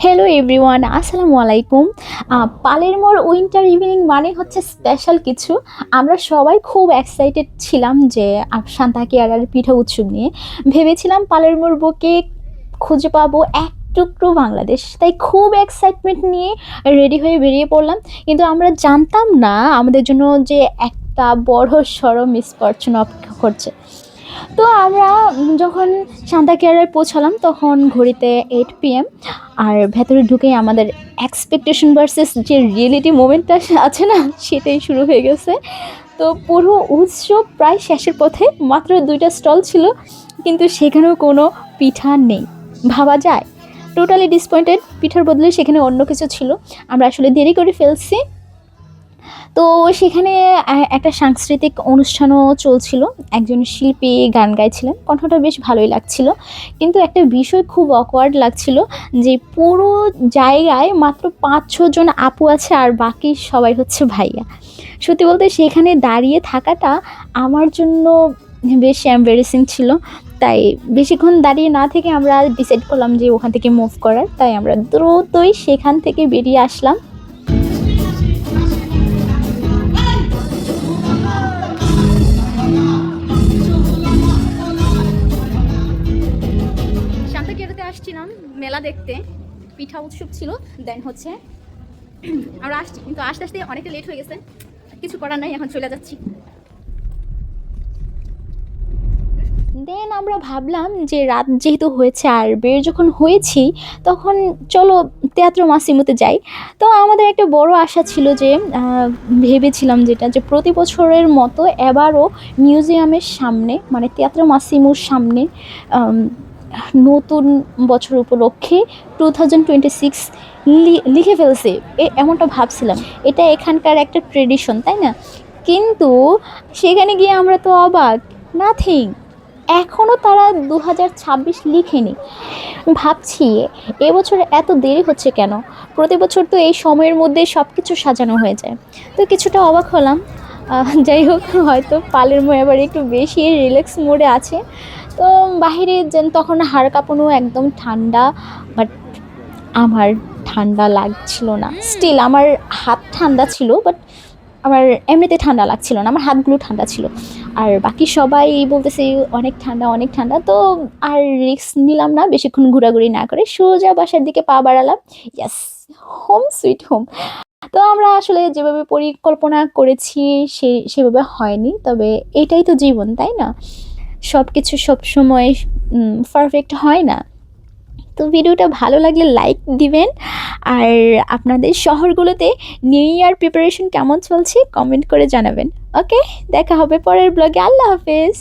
Hello everyone, আসসালামু আলাইকুম। পালের মোড় উইন্টার ইভিনিং মানে হচ্ছে স্পেশাল কিছু। আমরা সবাই খুব এক্সাইটেড ছিলাম যে সান্তাকিয়ারার পিঠা উৎসব নিয়ে। ভেবেছিলাম পালের মোড় বুকে খুঁজে পাবো এক টুকরো বাংলাদেশ, তাই খুব এক্সাইটমেন্ট নিয়ে রেডি হয়ে বেরিয়ে পড়লাম। কিন্তু আমরা জানতাম না আমাদের জন্য যে একটা বড় সড়ো মিসফরচুন অপেক্ষা করছে। তো আমরা যখন সান্তাকিয়ারায় পৌঁছালাম তখন ঘড়িতে 8 PM, আর ভেতরে ঢুকেই আমাদের এক্সপেকটেশন ভার্সেস যে রিয়েলিটি মোমেন্টটা আছে না, সেটাই শুরু হয়ে গেছে। তো পুরো উৎসব প্রায় শেষের পথে, মাত্র 2টা স্টল ছিল, কিন্তু সেখানেও কোনো পিঠা নেই। ভাবা যায়, টোটালি ডিসপয়েন্টেড। পিঠার বদলে সেখানে অন্য কিছু ছিল। আমরা আসলে দেরি করে ফেলছি। তো সেখানে একটা সাংস্কৃতিক অনুষ্ঠানও চলছিল। একজন শিল্পী গান গাইছিলেন, কণ্ঠটা বেশ ভালোই লাগছিল। কিন্তু একটা বিষয় খুব অকওয়ার্ড লাগছিল, যে পুরো জায়গায় মাত্র 5-6 জন আপু আছে আর বাকি সবাই হচ্ছে ভাইয়া। সত্যি বলতে সেখানে দাঁড়িয়ে থাকাটা আমার জন্য বেশ এম্বারেসিং ছিল। তাই বেশিক্ষণ দাঁড়িয়ে না থেকে আমরা ডিসাইড করলাম যে ওখান থেকে মুভ করার। তাই আমরা দ্রুতই সেখান থেকে বেরিয়ে আসলাম। সান্তাকিয়ারাতে আসছিলাম মেলা দেখতে, পিঠা উৎসব ছিল। দেন হচ্ছে আমরা আসছি, কিন্তু আস্তে আস্তে অনেকটা লেট হয়ে গেছে। কিছু করার নাই, এখন চলে যাচ্ছি। দেন আমরা ভাবলাম যে রাত যেহেতু হয়েছে আর বের যখন হয়েছি, তখন চলো তেয়াত্র মাসিমোতে যাই। তো আমাদের একটা বড় আশা ছিল যে ভেবেছিলাম যেটা, যে প্রতি বছরের মতো এবারও মিউজিয়ামের সামনে, মানে তেয়াত্র মাসিমোর সামনে নতুন বছর উপলক্ষে 2026 লিখে ফেলছে, এমনটা ভাবছিলাম। এটা এখানকার একটা ট্রেডিশন, তাই না? কিন্তু সেখানে গিয়ে আমরা তো অবাক। নাথিং, এখনও তারা 2026 লিখেনি। ভাবছি এবছর এত দেরি হচ্ছে কেন। প্রতি বছর তো এই সময়ের মধ্যে সব কিছু সাজানো হয়ে যায়। তো কিছুটা অবাক হলাম। যাই হোক, হয়তো পালেরমো এবার একটু বেশি রিল্যাক্স মোডে আছে। তো বাহিরে যেন তখন হাড় কাঁপানো, একদম ঠান্ডা। বাট আমার ঠান্ডা লাগছিল না। স্টিল আমার হাত ঠান্ডা ছিল, বাট আমার এমনিতে ঠান্ডা লাগছিল না, আমার হাতগুলো ঠান্ডা ছিল। আর বাকি সবাই বলতেছে অনেক ঠান্ডা, অনেক ঠান্ডা। তো আর রিস্ক নিলাম না, বেশিক্ষণ ঘোরাঘুরি না করে সোজা বাসার দিকে পা বাড়ালাম। ইয়াস, হোম সুইট হোম। তো আমরা আসলে যেভাবে পরিকল্পনা করেছি সেভাবে হয়নি, তবে এটাই তো জীবন, তাই না? সব কিছু সবসময় পারফেক্ট হয় না। তো ভিডিওটা ভালো লাগলে লাইক দিবেন। আর আপনাদের শহরগুলোতে নিউ ইয়ার প্রিপারেশন কেমন চলছে কমেন্ট করে জানাবেন। ওকে, দেখা হবে পরের ব্লগে। আল্লাহ হাফেজ।